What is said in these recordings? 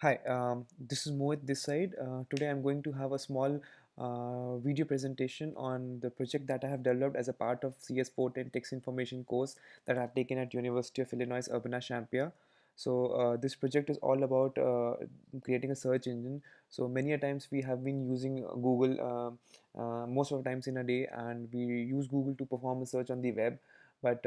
Hi, this is Mohit this side. Today I'm going to have a small video presentation on the project that I have developed as a part of CS410 Text Information course that I've taken at University of Illinois Urbana-Champaign. So this project is all about creating a search engine. So many a times we have been using Google most of the times in a day, and we use Google to perform a search on the web. But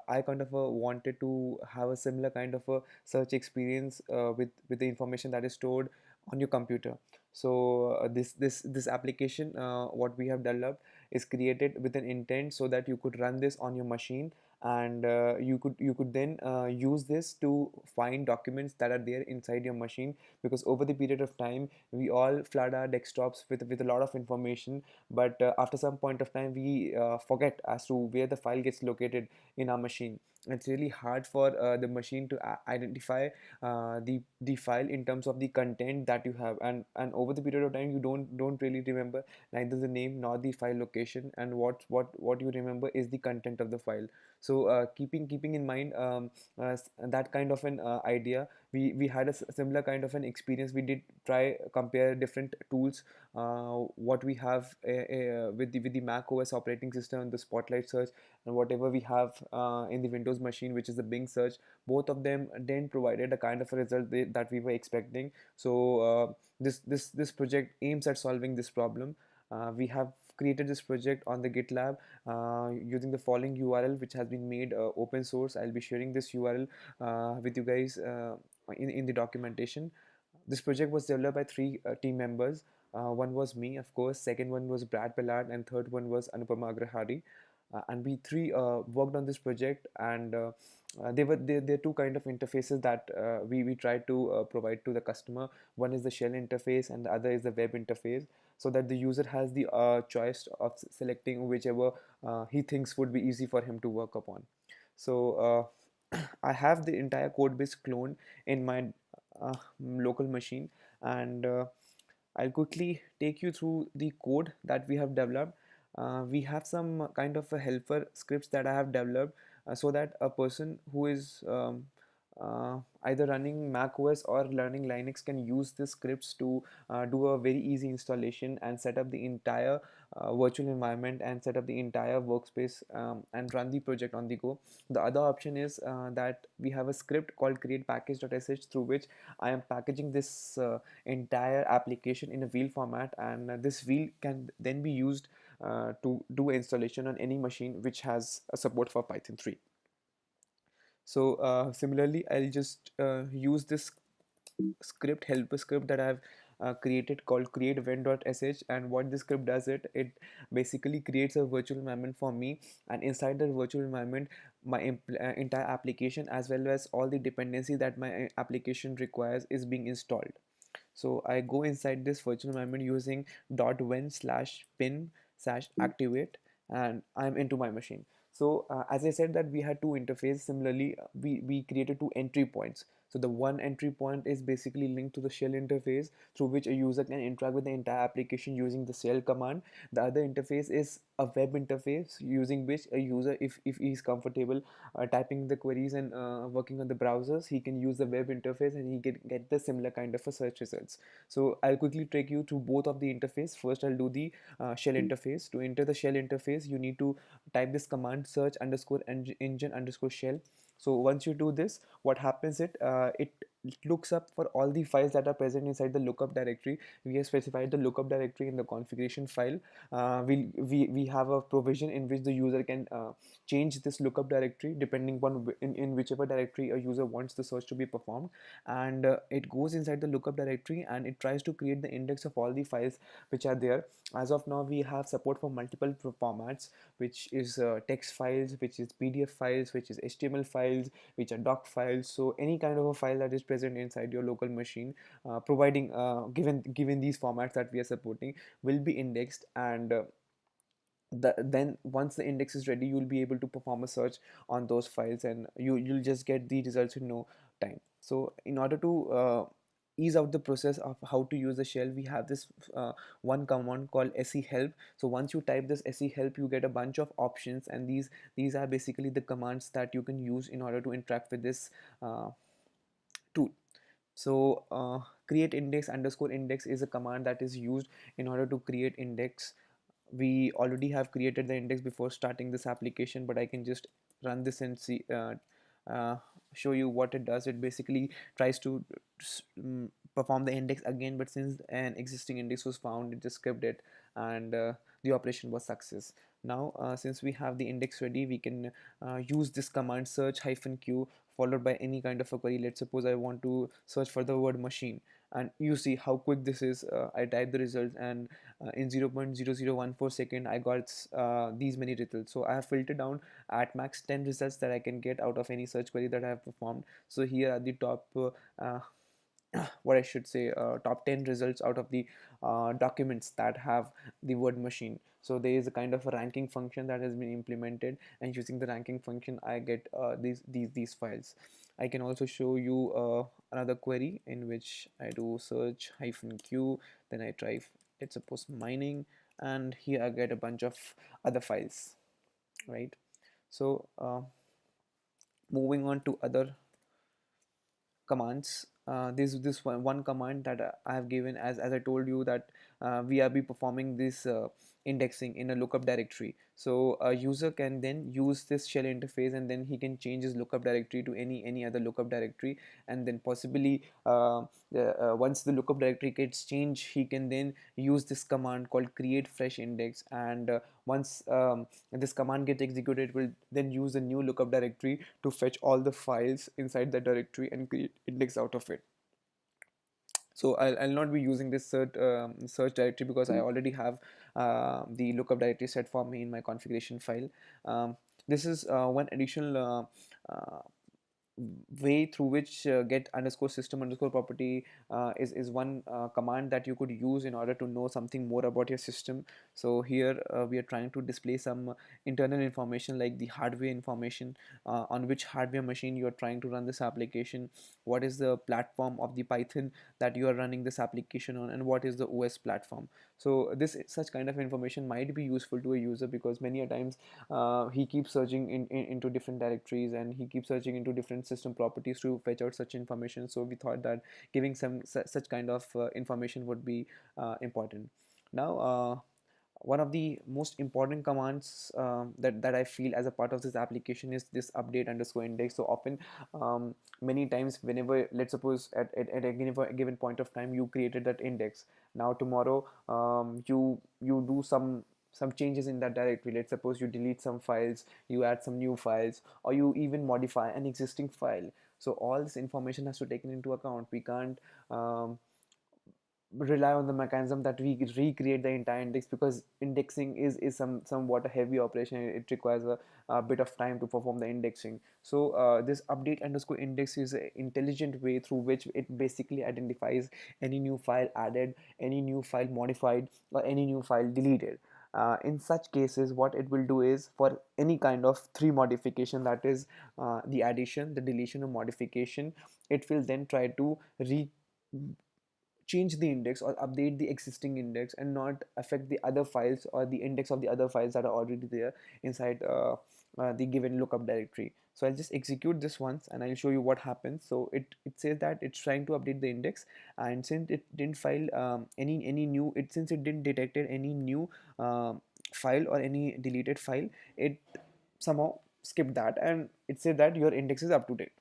I kind of wanted to have a similar kind of a search experience with the information that is stored on your computer. So this application what we have developed is created with an intent so that you could run this on your machine, and you could then use this to find documents that are there inside your machine, because over the period of time we all flood our desktops with a lot of information, but after some point of time we forget as to where the file gets located in our machine. It's really hard for the machine to identify the file in terms of the content that you have, and over the period of time you don't really remember neither the name nor the file location, and what you remember is the content of the file. So keeping in mind that kind of an idea, we had a similar kind of an experience. We did try compare different tools what we have with the Mac OS operating system, the Spotlight search, and whatever we have in the Windows machine, which is the Bing search. Both of them didn't provided a kind of a result that we were expecting. So this project aims at solving this problem. We have created this project on the GitLab using the following URL, which has been made open source. I'll be sharing this URL with you guys in the documentation. This project was developed by three team members. One was me, of course. Second one was Brad Ballard, and third one was Anupama Agrahari. And we three worked on this project, and there are two kind of interfaces that we try to provide to the customer. One is the shell interface, and the other is the web interface, so that the user has the choice of selecting whichever he thinks would be easy for him to work upon. So I have the entire code base cloned in my local machine, and I'll quickly take you through the code that we have developed. We have some kind of a helper scripts that I have developed so that a person who is either running Mac OS or learning Linux can use the scripts to do a very easy installation and set up the entire virtual environment and set up the entire workspace and run the project on the go. The other option is that we have a script called create package.sh, through which I am packaging this entire application in a wheel format, and this wheel can then be used to do installation on any machine which has a support for Python 3. So similarly, I'll just use this script, helper script that I've created called create event.sh, and what this script does, it basically creates a virtual environment for me, and inside the virtual environment my entire application as well as all the dependency that my application requires is being installed. So I go inside this virtual environment using .wen/pin/activate, and I'm into my machine. So as I said that we had two interfaces. Similarly, we created two entry points. So the one entry point is basically linked to the shell interface, through which a user can interact with the entire application using the shell command. The other interface is a web interface, using which a user, if he is comfortable typing the queries and working on the browsers, he can use the web interface and he can get the similar kind of a search results. So I'll quickly take you through both of the interface. First, I'll do the shell interface. To enter the shell interface, you need to type this command search underscore engine underscore shell. So once you do this, what happens, it looks up for all the files that are present inside the lookup directory. We have specified the lookup directory in the configuration file. We have a provision in which the user can change this lookup directory depending upon in whichever directory a user wants the search to be performed, and it goes inside the lookup directory and it tries to create the index of all the files which are there. As of now, we have support for multiple formats, which is text files, which is PDF files, which is HTML files, which are doc files. So any kind of a file that is present inside your local machine, providing given these formats that we are supporting, will be indexed, and then once the index is ready, you'll be able to perform a search on those files, and you'll just get the results in no time. So in order to ease out the process of how to use the shell, we have this one command called se help. So once you type this se help, you get a bunch of options, and these are basically the commands that you can use in order to interact with this tool. So create index underscore index is a command that is used in order to create index. We already have created the index before starting this application, but I can just run this and see uh, show you what it does. It basically tries to perform the index again, but since an existing index was found, it just skipped it, and the operation was success. Now since we have the index ready, we can use this command search hyphen q followed by any kind of a query. Let's suppose I want to search for the word machine, and you see how quick this is. I type the results, and in 0.0014 second I got these many results. So I have filtered down at max 10 results that I can get out of any search query that I have performed. So here are the top uh, what I should say, top 10 results out of the documents that have the word machine. So there is a kind of a ranking function that has been implemented, and using the ranking function I get these files. I can also show you another query in which I do search hyphen q, then I try, let's suppose, mining, and here I get a bunch of other files, right? So moving on to other commands, this one command that I have given, as I told you that we are be performing this indexing in a lookup directory. So a user can then use this shell interface, and then he can change his lookup directory to any other lookup directory, and then possibly once the lookup directory gets changed, he can then use this command called create fresh index, and once this command gets executed, it will then use a new lookup directory to fetch all the files inside the directory and create index out of it. So I'll not be using this search directory because I already have the lookup directory set for me in my configuration file. This is one additional way through which get underscore system underscore property is one command that you could use in order to know something more about your system. So here we are trying to display some internal information like the hardware information, on which hardware machine you are trying to run this application, what is the platform of the Python that you are running this application on, and what is the OS platform. So this such kind of information might be useful to a user, because many a times he keeps searching into different directories, and he keeps searching into different system properties to fetch out such information. So we thought that giving some such kind of information would be important. Now one of the most important commands that I feel as a part of this application is this update underscore index. So often many times whenever, let's suppose at a given point of time, you created that index. Now tomorrow you do some changes in that directory. Let's suppose you delete some files, you add some new files, or you even modify an existing file. So all this information has to be taken into account. We can't rely on the mechanism that we recreate the entire index, because indexing is somewhat a heavy operation. It requires a bit of time to perform the indexing. So this update underscore index is an intelligent way through which it basically identifies any new file added, any new file modified, or any new file deleted. In such cases, what it will do is, for any kind of three modification, that is the addition, the deletion, or modification, it will then try to change the index or update the existing index, and not affect the other files or the index of the other files that are already there inside the given lookup directory. So I'll just execute this once and I'll show you what happens. So it says that it's trying to update the index, and since it didn't file any new, since it didn't detected any new file or any deleted file, it somehow skipped that, and it said that your index is up to date,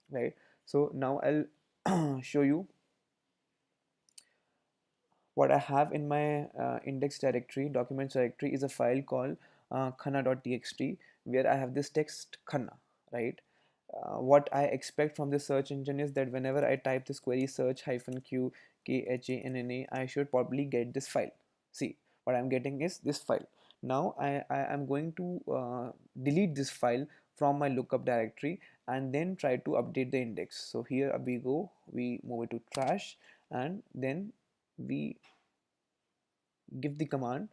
right? So now I'll show you what I have in my index directory, documents directory, is a file called khanna.txt, where I have this text khanna, right? What I expect from this search engine is that whenever I type this query search hyphen q khanna, I should probably get this file. See, what I'm getting is this file. Now I am going to delete this file from my lookup directory and then try to update the index. So here we go, we move it to trash, and then we give the command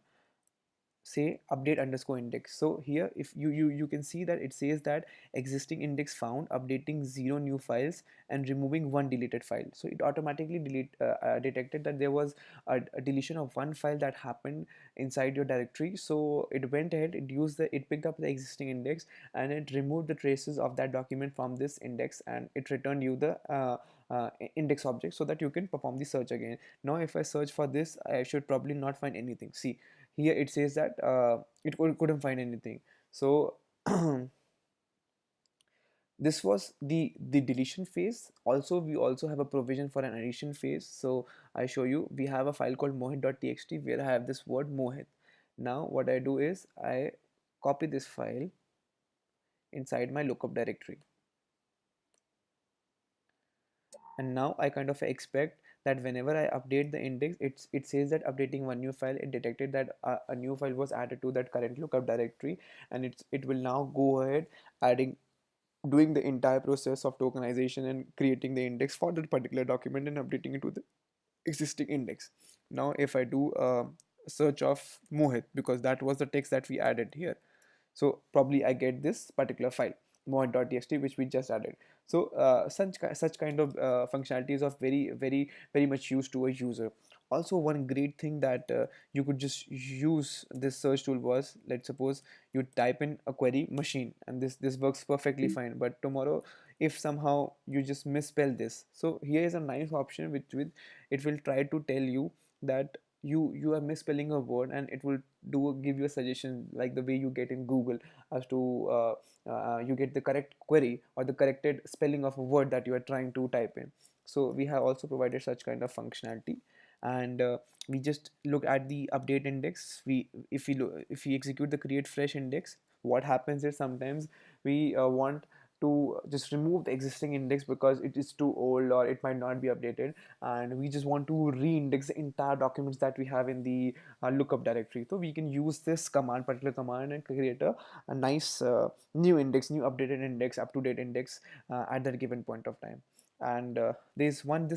say update underscore index. So here if you can see that it says that existing index found, updating 0 new files and removing 1 deleted file. So it automatically detected that there was a deletion of 1 file that happened inside your directory. So it went ahead, it picked up the existing index and it removed the traces of that document from this index, and it returned you the index object so that you can perform the search again. Now if I search for this, I should probably not find anything. See, here it says that couldn't find anything. So this was the deletion phase. Also, we also have a provision for an addition phase. So I show you, we have a file called mohit.txt where I have this word mohit. Now what I do is I copy this file inside my lookup directory, and now I kind of expect that whenever I update the index, it says that updating 1 new file, it detected that a new file was added to that current lookup directory, and it will now go ahead adding, doing the entire process of tokenization and creating the index for that particular document and updating it to the existing index. Now if I do a search of Mohit, because that was the text that we added here, so probably I get this particular file mod.txt which we just added. So such kind of functionalities of very much used to a user. Also, one great thing that you could just use this search tool was, let's suppose you type in a query machine, and this works perfectly fine, but tomorrow if somehow you just misspell this, so here is a nice option which with it will try to tell you that you are misspelling a word, and it will give you a suggestion like the way you get in Google as to you get the correct query or the corrected spelling of a word that you are trying to type in. So we have also provided such kind of functionality. And we just look at the update index. If we execute the create fresh index, what happens is sometimes we want to just remove the existing index because it is too old or it might not be updated, and we just want to re-index the entire documents that we have in the lookup directory. So we can use this particular command, and create a nice new index, new updated index, up-to-date index at that given point of time. And there's one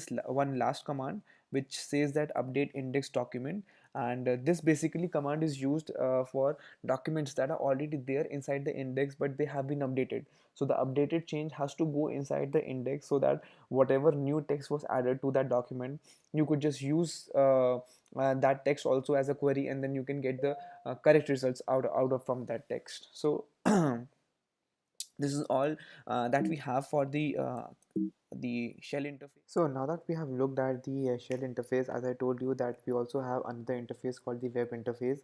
last command which says that update index document, and this basically command is used for documents that are already there inside the index but they have been updated. So the updated change has to go inside the index, so that whatever new text was added to that document, you could just use that text also as a query, and then you can get the correct results out of from that text. So this is all that we have for the shell interface. So now that we have looked at the shell interface, as I told you that we also have another interface called the web interface.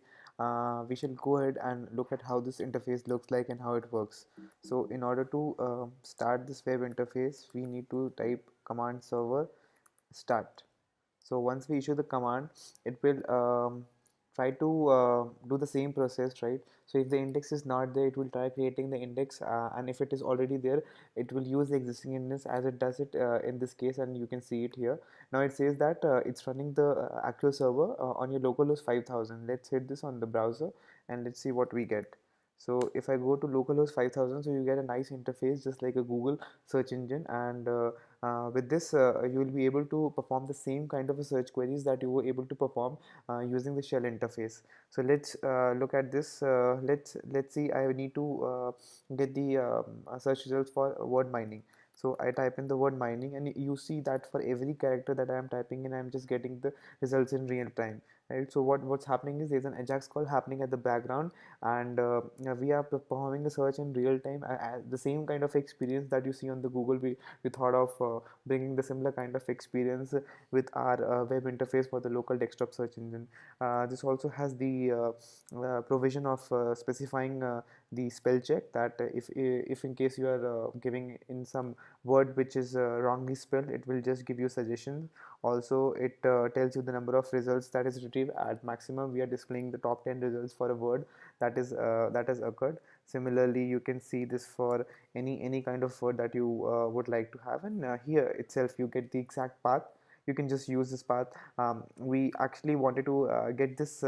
We shall go ahead and look at how this interface looks like and how it works. So in order to start this web interface, we need to type command server start. So once we issue the command, it will try to do the same process, right? So if the index is not there, it will try creating the index, and if it is already there, it will use the existing index as it does it in this case, and you can see it here. Now it says that it's running the actual server on your localhost 5000. Let's hit this on the browser and let's see what we get. So if I go to localhost 5000, so you get a nice interface just like a Google search engine, and with this you will be able to perform the same kind of a search queries that you were able to perform using the shell interface. So let's look at this. Let's see, I need to get the search results for word mining. So I type in the word mining, and you see that for every character that I am typing in, I am just getting the results in real time, right? So what's happening is there's an Ajax call happening at the background, and we are performing a search in real time. The same kind of experience that you see on the Google, we thought of bringing the similar kind of experience with our web interface for the local desktop search engine. This also has the provision of specifying the spell check, that if in case you are giving in some word which is wrongly spelled, it will just give you suggestions. Also, it tells you the number of results that is retrieved. At maximum, we are displaying the top 10 results for a word that has occurred. Similarly, you can see this for any kind of word that you would like to have, and here itself you get the exact path. You can just use this path. We actually wanted to get this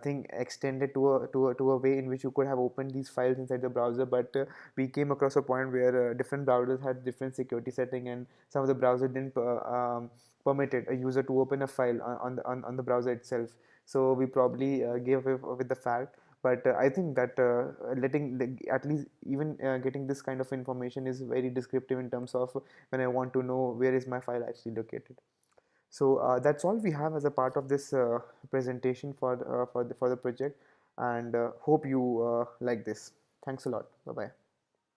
thing extended to a way in which you could have opened these files inside the browser, but we came across a point where different browsers had different security setting, and some of the browser didn't permitted a user to open a file on the browser itself. so we probably gave away with the fact. But I think that letting at least even getting this kind of information is very descriptive in terms of when I want to know where is my file actually located. So that's all we have as a part of this presentation for the project, and hope you like this. Thanks a lot. Bye bye.